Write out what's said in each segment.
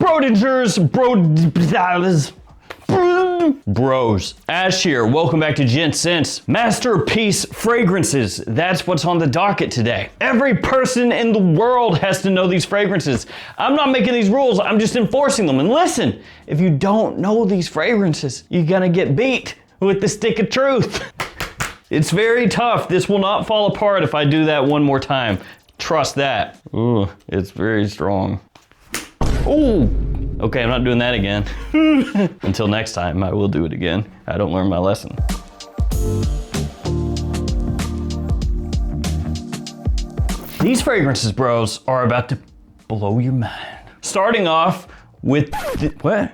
Brodingers, Bros. Ash here, welcome back to Gents. Masterpiece fragrances. That's what's on the docket today. Every person in the world has to know these fragrances. I'm not making these rules, I'm just enforcing them. And listen, if you don't know these fragrances, you're gonna get beat with the stick of truth. It's very tough. This will not fall apart if I do that one more time. Trust that. Ooh, it's very strong. Ooh. Okay, I'm not doing that again. Until next time, I will do it again. I don't learn my lesson. These fragrances, bros, are about to blow your mind. Starting off with what?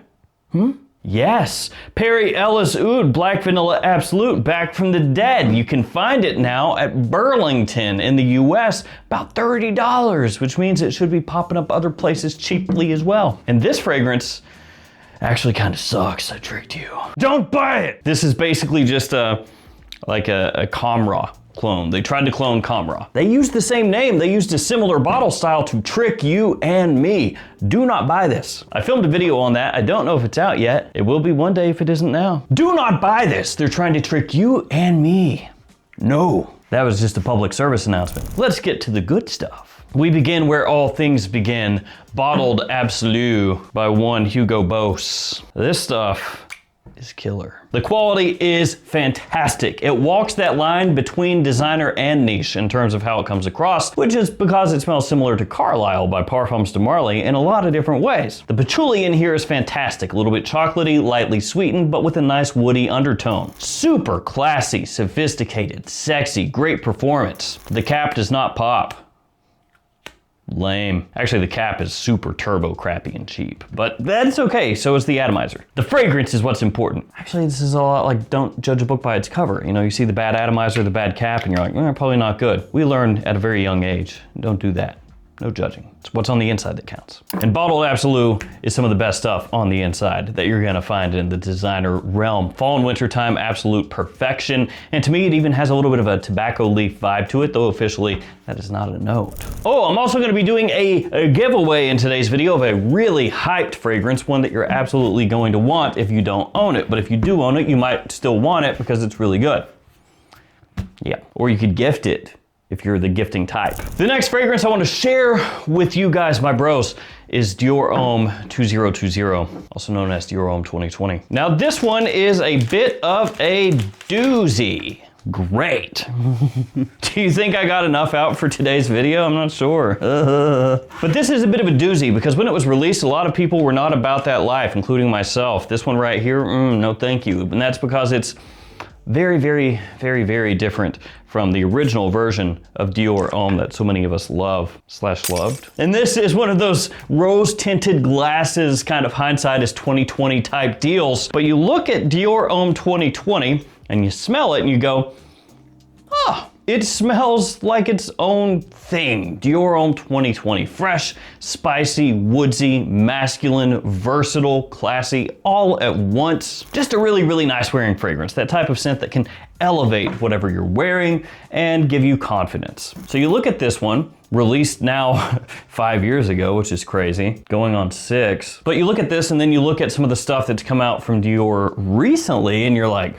Yes, Perry Ellis Oud Black Vanilla Absolute, back from the dead. You can find it now at Burlington in the US, about $30, which means it should be popping up other places cheaply as well. And this fragrance actually kind of sucks, I tricked you. Don't buy it! This is basically just like a Camra clone. They tried to clone Camra. They used the same name, they used a similar bottle style to trick you and me. Do not buy this. I filmed a video on that. I don't know if it's out yet. It will be one day if it isn't now. Do not buy this. They're trying to trick you and me. No. That was just a public service announcement. Let's get to the good stuff. We begin where all things begin. Bottled Absolu by one Hugo Boss. This stuff is killer. The quality is fantastic. It walks that line between designer and niche in terms of how it comes across, which is because it smells similar to Carlisle by Parfums de Marly in a lot of different ways. The patchouli in here is fantastic, a little bit chocolatey, lightly sweetened, but with a nice woody undertone. Super classy, sophisticated, sexy, great performance. The cap does not pop. Lame. Actually, the cap is super turbo crappy and cheap, but that's okay, so is the atomizer. The fragrance is what's important. Actually, this is a lot like don't judge a book by its cover. You know, you see the bad atomizer, the bad cap, and you're like, probably not good. We learned at a very young age, don't do that. No judging. It's what's on the inside that counts. And Bottled Absolu is some of the best stuff on the inside that you're gonna find in the designer realm. Fall and winter time, absolute perfection. And to me, it even has a little bit of a tobacco leaf vibe to it, though officially that is not a note. Oh, I'm also gonna be doing a giveaway in today's video of a really hyped fragrance, one that you're absolutely going to want if you don't own it. But if you do own it, you might still want it because it's really good. Yeah, or you could gift it if you're the gifting type. The next fragrance I want to share with you guys, my bros, is Dior Homme 2020, also known as Dior Homme 2020. Now this one is a bit of a doozy. Great. Do you think I got enough out for today's video? I'm not sure. But this is a bit of a doozy because when it was released, a lot of people were not about that life, including myself. This one right here, no thank you. And that's because it's very, very, very, very different from the original version of Dior Homme that so many of us love/loved. And this is one of those rose-tinted glasses, kind of hindsight is 2020 type deals. But you look at Dior Homme 2020 and you smell it and you go, oh, it smells like its own thing. Dior Homme 2020, fresh, spicy, woodsy, masculine, versatile, classy, all at once. Just a really, really nice wearing fragrance. That type of scent that can elevate whatever you're wearing and give you confidence. So you look at this one, released now 5 years ago, which is crazy, going on 6. But you look at this and then you look at some of the stuff that's come out from Dior recently and you're like,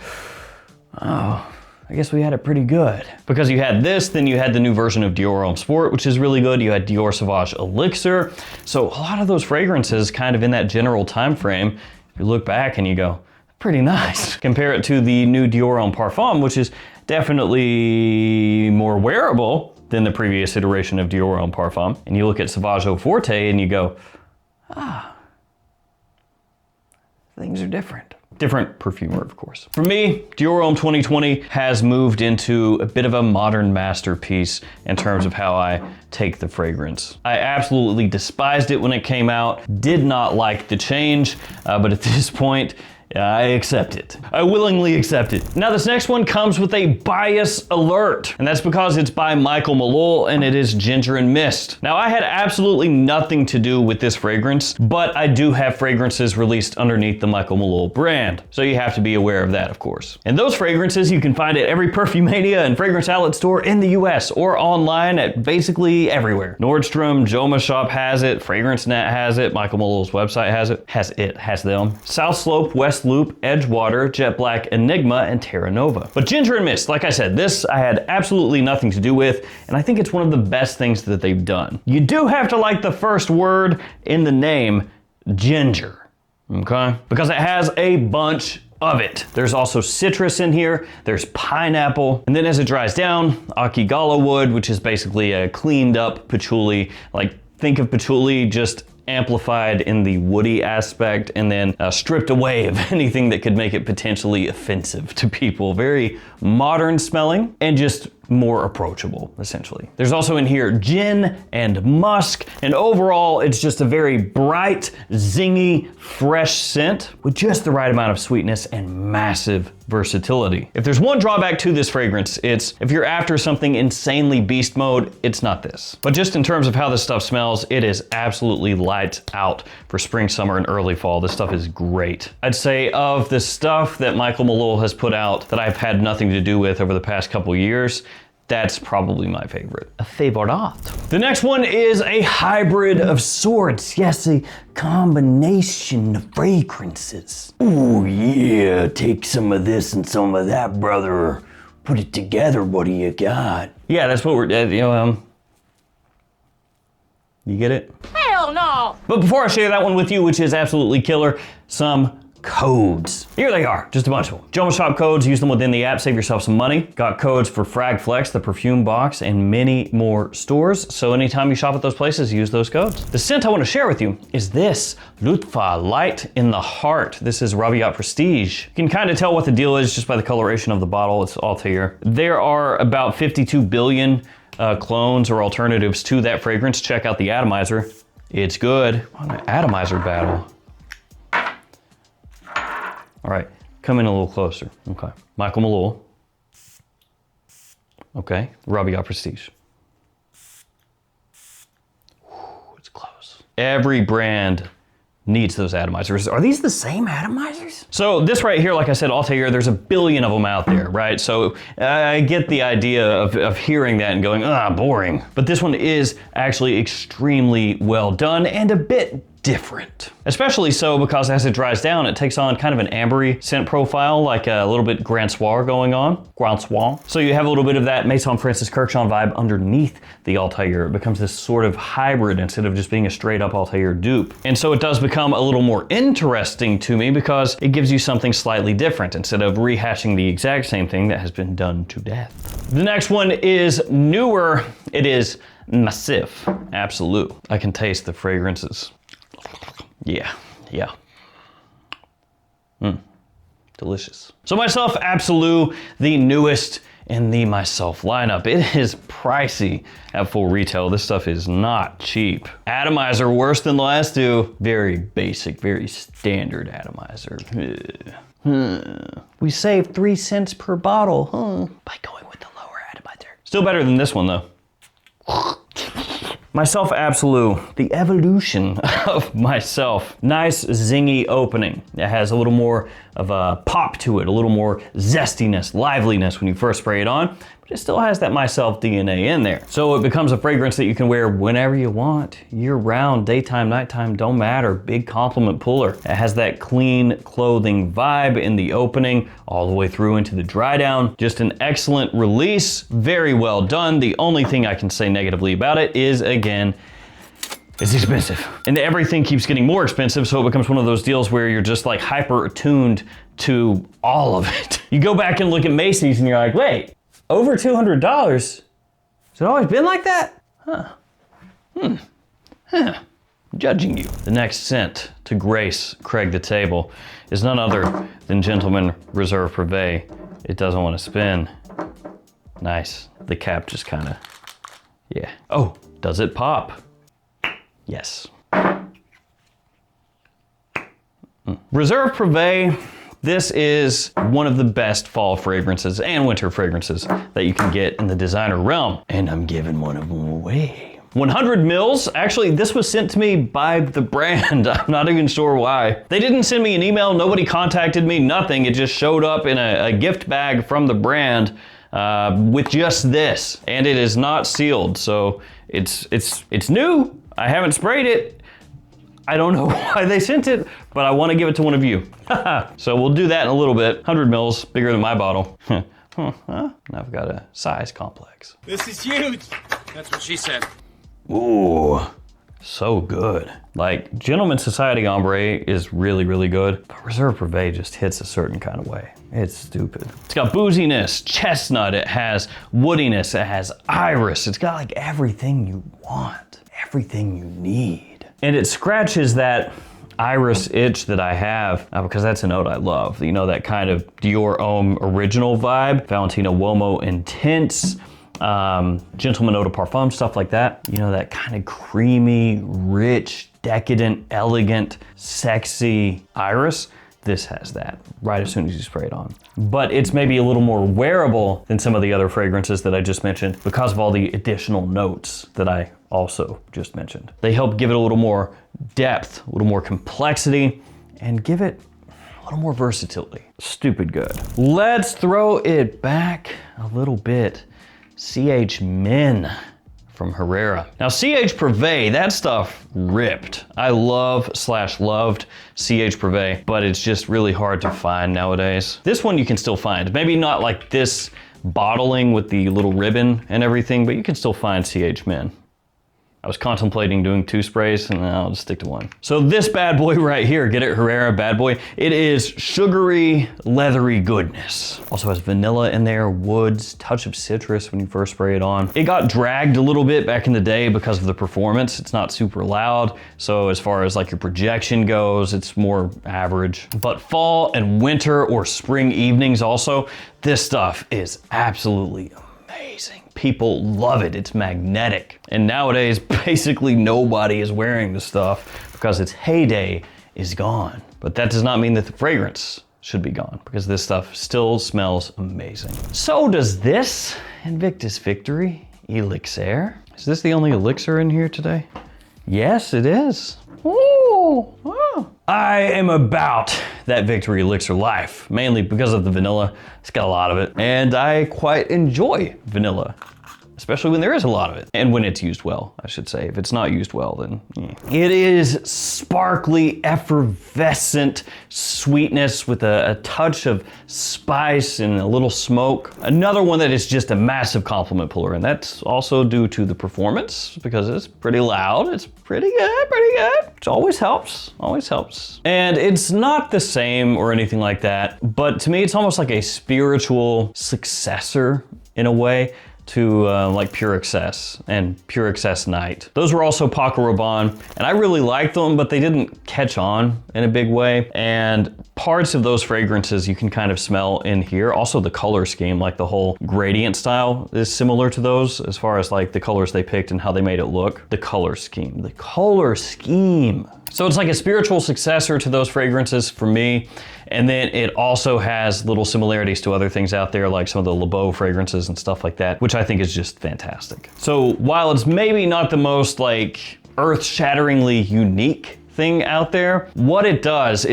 oh, I guess we had it pretty good. Because you had this, then you had the new version of Dior Homme Sport, which is really good. You had Dior Sauvage Elixir. So a lot of those fragrances kind of in that general time frame, you look back and you go, pretty nice. Compare it to the new Dior Homme Parfum, which is definitely more wearable than the previous iteration of Dior Homme Parfum. And you look at Sauvage Eau Forte and you go, ah, things are different. Different perfumer, of course. For me, Dior Homme 2020 has moved into a bit of a modern masterpiece in terms of how I take the fragrance. I absolutely despised it when it came out, did not like the change, but at this point, I accept it. I willingly accept it. Now this next one comes with a bias alert, and that's because it's by Michael Malul and it is Ginger+Mist. Now I had absolutely nothing to do with this fragrance, but I do have fragrances released underneath the Michael Malul brand, so you have to be aware of that, of course. And those fragrances you can find at every Perfumania and fragrance outlet store in the US or online at basically everywhere. Nordstrom, JOMASHOP has it, FragranceNet has it, Michael Malul's website has it, has them. South Slope, West Loop, Edgewater, Jet Black, Enigma, and Terra Nova. But Ginger+Mist, like I said, this I had absolutely nothing to do with, and I think it's one of the best things that they've done. You do have to like the first word in the name, ginger, okay? Because it has a bunch of it. There's also citrus in here, there's pineapple, and then as it dries down, Akigala wood, which is basically a cleaned up patchouli. Like, think of patchouli just amplified in the woody aspect and then stripped away of anything that could make it potentially offensive to people. Very modern smelling and just more approachable, essentially. There's also in here gin and musk, and overall it's just a very bright, zingy, fresh scent with just the right amount of sweetness and massive versatility. If there's one drawback to this fragrance, it's if you're after something insanely beast mode, it's not this. But just in terms of how this stuff smells, it is absolutely lights out for spring, summer, and early fall. This stuff is great. I'd say of the stuff that Michael Malul has put out that I've had nothing to do with over the past couple years, that's probably my favorite. A favorite. The next one is a hybrid of sorts. Yes, a combination of fragrances. Oh yeah, take some of this and some of that, brother. Put it together, what do you got? Yeah, that's what we're, you get it? Hell no! But before I share that one with you, which is absolutely killer, some codes. Here they are, just a bunch of them. JOMASHOP codes, use them within the app, save yourself some money. Got codes for Frag Flex, the perfume box, and many more stores. So anytime you shop at those places, use those codes. The scent I want to share with you is this, Lutfa Light in the Heart. This is Arabiyat Prestige. You can kind of tell what the deal is just by the coloration of the bottle. It's Altair. There are about 52 billion clones or alternatives to that fragrance. Check out the atomizer. It's good. On an atomizer battle. All right, come in a little closer. Okay, Michael Malul. Okay, Arabiyat Prestige. Ooh, it's close. Every brand needs those atomizers. Are these the same atomizers? So this right here, like I said, Altair, there's a billion of them out there, right? So I get the idea of hearing that and going, boring. But this one is actually extremely well done and a bit different. Especially so because as it dries down, it takes on kind of an ambery scent profile, like a little bit Grand Soir going on. Grand Soir. So you have a little bit of that Maison Francis Kurkdjian vibe underneath the Altair. It becomes this sort of hybrid instead of just being a straight up Altair dupe. And so it does become a little more interesting to me because it gives you something slightly different instead of rehashing the exact same thing that has been done to death. The next one is newer. It is Myself Absolute. I can taste the fragrances. Yeah. Delicious. So Myself Absolu, the newest in the Myself lineup. It is pricey at full retail. This stuff is not cheap. Atomizer, worse than the last two. Very basic, very standard atomizer. We saved 3 cents per bottle, by going with the lower atomizer. Still better than this one though. Myself Absolute, the evolution of myself. Nice zingy opening. It has a little more of a pop to it, a little more zestiness, liveliness when you first spray it on, but it still has that Myself DNA in there. So it becomes a fragrance that you can wear whenever you want, year round, daytime, nighttime, don't matter. Big compliment puller. It has that clean clothing vibe in the opening, all the way through into the dry down. Just an excellent release, very well done. The only thing I can say negatively about it is, again, it's expensive. And everything keeps getting more expensive, so it becomes one of those deals where you're just like hyper attuned to all of it. You go back and look at Macy's and you're like, wait, over $200? Has it always been like that? Judging you. The next scent to grace Craig the table is none other than Gentleman Reserve Privé. It doesn't want to spin. Nice. The cap just kind of, yeah. Oh, does it pop? Yes. Reserve Privé, This is one of the best fall fragrances and winter fragrances that you can get in the designer realm. And I'm giving one of them away. 100 mils. Actually, this was sent to me by the brand. I'm not even sure why. They didn't send me an email. Nobody contacted me, nothing. It just showed up in a gift bag from the brand with just this. And it is not sealed. So it's new. I haven't sprayed it. I don't know why they sent it, but I want to give it to one of you. So we'll do that in a little bit. 100 mils, bigger than my bottle. Now I've got a size complex. This is huge. That's what she said. Ooh, so good. Like, Gentleman Society Ombre is really, really good, but Reserve Privé just hits a certain kind of way. It's stupid. It's got booziness, chestnut, it has woodiness, it has iris. It's got like everything you want, everything you need. And it scratches that iris itch that I have because that's a note I love. You know, that kind of Dior Homme original vibe, Valentino Uomo Intense, Gentleman Eau de Parfum, stuff like that. You know, that kind of creamy, rich, decadent, elegant, sexy iris. This has that right as soon as you spray it on. But it's maybe a little more wearable than some of the other fragrances that I just mentioned because of all the additional notes that I also just mentioned. They help give it a little more depth, a little more complexity, and give it a little more versatility. Stupid good. Let's throw it back a little bit. CH Men from Herrera. Now CH Privé, that stuff ripped. I loved CH Privé, but it's just really hard to find nowadays. This one you can still find. Maybe not like this bottling with the little ribbon and everything, but you can still find CH Men. I was contemplating doing 2 sprays and I'll just stick to 1. So this bad boy right here, get it, Herrera bad boy. It is sugary, leathery goodness. Also has vanilla in there, woods, touch of citrus when you first spray it on. It got dragged a little bit back in the day because of the performance. It's not super loud. So as far as like your projection goes, it's more average. But fall and winter or spring evenings also, this stuff is absolutely amazing. People love it, it's magnetic. And nowadays, basically nobody is wearing this stuff because its heyday is gone. But that does not mean that the fragrance should be gone because this stuff still smells amazing. So does this Invictus Victory Elixir. Is this the only Elixir in here today? Yes, it is. Ooh, oh. I am about that Victory Elixir life, mainly because of the vanilla. It's got a lot of it, and I quite enjoy vanilla, especially when there is a lot of it, and when it's used well, I should say. If it's not used well, then It is sparkly, effervescent sweetness with a touch of spice and a little smoke. Another one that is just a massive compliment puller, and that's also due to the performance because it's pretty loud. It's pretty good, which always helps, always helps. And it's not the same or anything like that, but to me, it's almost like a spiritual successor in a way to like Pure Excess and Pure Excess Night. Those were also Paco Rabanne, and I really liked them, but they didn't catch on in a big way. And parts of those fragrances you can kind of smell in here. Also the color scheme, like the whole gradient style is similar to those as far as like the colors they picked and how they made it look. The color scheme. So it's like a spiritual successor to those fragrances for me. And then it also has little similarities to other things out there, like some of the Le Beau fragrances and stuff like that, which I think is just fantastic. So while it's maybe not the most like earth-shatteringly unique thing out there, what it does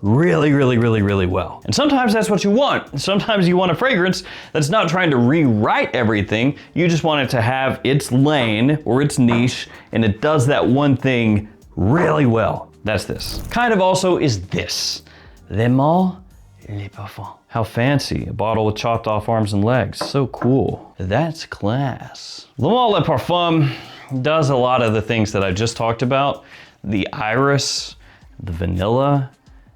really, really, really, really well. And sometimes that's what you want. Sometimes you want a fragrance that's not trying to rewrite everything. You just want it to have its lane or its niche, and it does that one thing really well. That's this. Kind of also is this. Les Mal, les Parfums. How fancy, a bottle with chopped off arms and legs. So cool. That's class. Le Mal les Parfums does a lot of the things that I just talked about. The iris, the vanilla,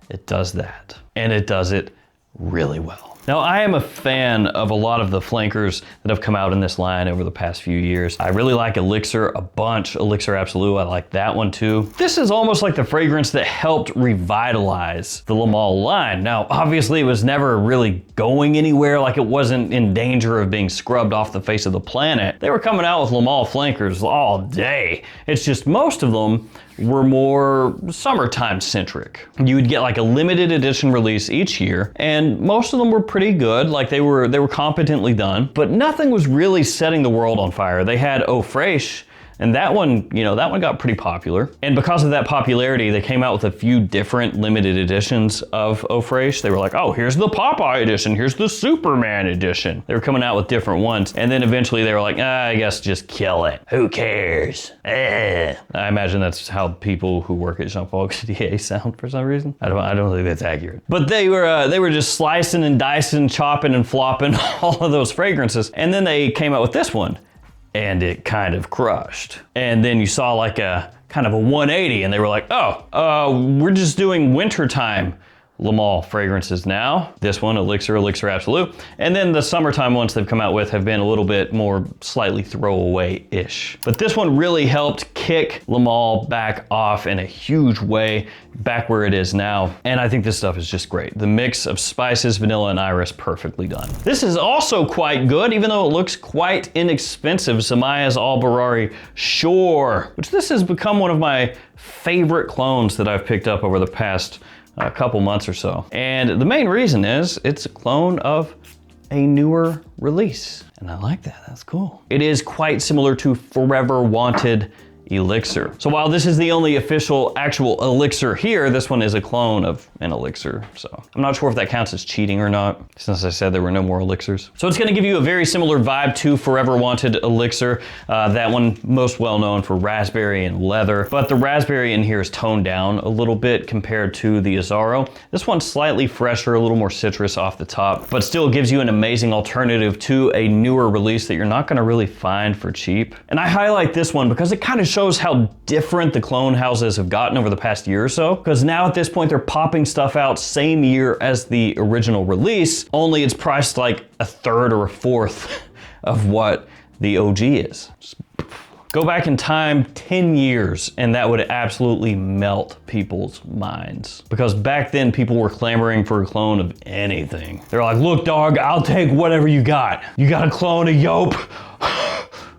it does that. And it does it really well. Now, I am a fan of a lot of the flankers that have come out in this line over the past few years. I really like Elixir a bunch. Elixir Absolute, I like that one too. This is almost like the fragrance that helped revitalize the Le Male line. Now, obviously it was never really going anywhere, like it wasn't in danger of being scrubbed off the face of the planet. They were coming out with Le Male flankers all day. It's just most of them were more summertime centric. You would get like a limited edition release each year, and most of them were pretty good, like they were competently done, but nothing was really setting the world on fire. They had Eau Fraiche, and that one, you know, that one got pretty popular. And because of that popularity, they came out with a few different limited editions of Eau Fraiche. They were like, oh, here's the Popeye edition, here's the Superman edition. They were coming out with different ones. And then eventually they were like, I guess just kill it. Who cares? I imagine that's how people who work at Jean Paul Gaultier sound for some reason. I don't think that's accurate. But they were just slicing and dicing, chopping and flopping all of those fragrances. And then they came out with this one, and it kind of crushed. And then you saw like a kind of a 180, and they were like, oh, we're just doing wintertime Le Male fragrances now. This one, Elixir Absolute. And then the summertime ones they've come out with have been a little bit more slightly throwaway-ish. But this one really helped kick Le Male back off in a huge way, back where it is now. And I think this stuff is just great. The mix of spices, vanilla, and iris, perfectly done. This is also quite good, even though it looks quite inexpensive. Zimaya's All Barari Shore, which this has become one of my favorite clones that I've picked up over the past a couple months or so. And the main reason is it's a clone of a newer release. And I like that, that's cool. It is quite similar to Forever Wanted Elixir. So while this is the only official actual Elixir here, this one is a clone of an Elixir. So I'm not sure if that counts as cheating or not, since I said there were no more Elixirs. So it's gonna give you a very similar vibe to Forever Wanted Elixir. That one most well known for raspberry and leather, but the raspberry in here is toned down a little bit compared to the Azzaro. This one's slightly fresher, a little more citrus off the top, but still gives you an amazing alternative to a newer release that you're not gonna really find for cheap. And I highlight this one because it kind of shows how different the clone houses have gotten over the past year or so, because now at this point they're popping stuff out same year as the original release, only it's priced like a third or a fourth of what the OG is. Just go back in time 10 years and that would absolutely melt people's minds, because back then people were clamoring for a clone of anything. They're like, look dog, I'll take whatever you got. You got a clone of Yope?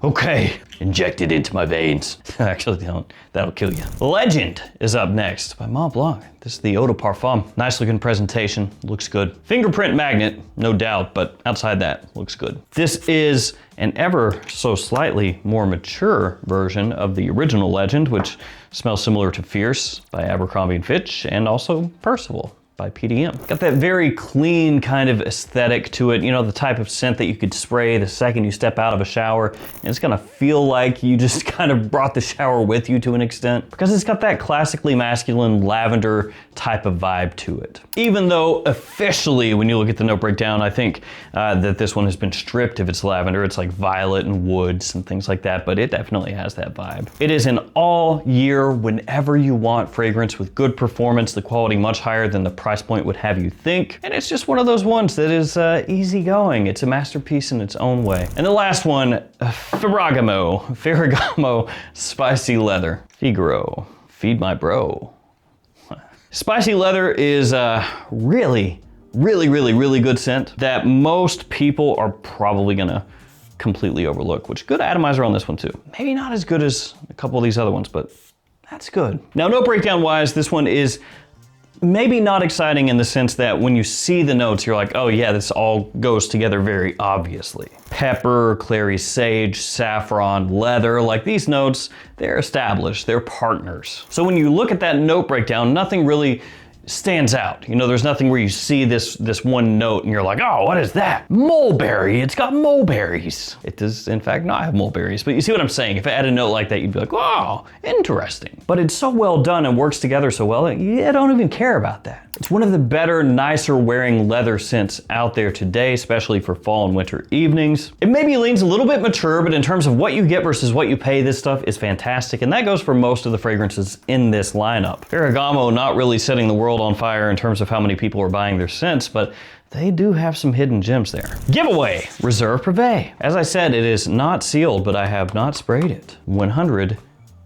Okay, inject it into my veins. Actually don't, that'll kill you. Legend is up next by Montblanc. This is the Eau de Parfum. Nice looking presentation, looks good. Fingerprint magnet, no doubt, but outside that, looks good. This is an ever so slightly more mature version of the original Legend, which smells similar to Fierce by Abercrombie & Fitch, and also Percival by PDM. Got that very clean kind of aesthetic to it, you know, the type of scent that you could spray the second you step out of a shower, and it's gonna feel like you just kind of brought the shower with you to an extent, because it's got that classically masculine lavender type of vibe to it. Even though officially, when you look at the note breakdown, I think that this one has been stripped of its lavender. It's like violet and woods and things like that, but it definitely has that vibe. It is an all year, whenever you want fragrance with good performance, the quality much higher than the price point would have you think. And it's just one of those ones that is easygoing. It's a masterpiece in its own way. And the last one, Ferragamo Spicy Leather. Figaro, feed my bro. Spicy leather is a really good scent that most people are probably gonna completely overlook, which good atomizer on this one too. Maybe not as good as a couple of these other ones, but that's good. Now, note breakdown wise, this one is maybe not exciting in the sense that when you see the notes, you're like, oh yeah, this all goes together very obviously. Pepper, clary sage, saffron, leather, like these notes, they're established, they're partners. So when you look at that note breakdown, nothing really stands out. You know, there's nothing where you see this one note and you're like, oh, what is that? Mulberry, it's got mulberries. It does in fact not have mulberries, but you see what I'm saying? If it had a note like that, you'd be like, oh, interesting. But it's so well done and works together so well, I don't even care about that. It's one of the better, nicer wearing leather scents out there today, especially for fall and winter evenings. It maybe leans a little bit mature, but in terms of what you get versus what you pay, this stuff is fantastic. And that goes for most of the fragrances in this lineup. Ferragamo not really setting the world world on fire in terms of how many people are buying their scents, but they do have some hidden gems there. Giveaway, Reserve Privé. As I said, it is not sealed, but I have not sprayed it. 100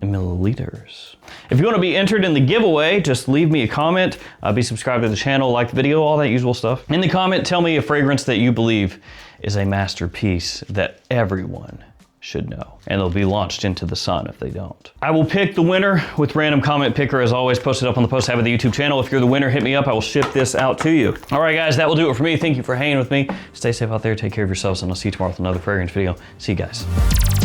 milliliters. If you want to be entered in the giveaway, just leave me a comment, be subscribed to the channel, like the video, all that usual stuff. In the comment, tell me a fragrance that you believe is a masterpiece that everyone should know, and they'll be launched into the sun if they don't. I will pick the winner with random comment picker, as always, posted up on the post tab of the YouTube channel. If you're the winner, hit me up. I will ship this out to you. All right, guys, that will do it for me. Thank you for hanging with me. Stay safe out there. Take care of yourselves, and I'll see you tomorrow with another fragrance video. See you guys.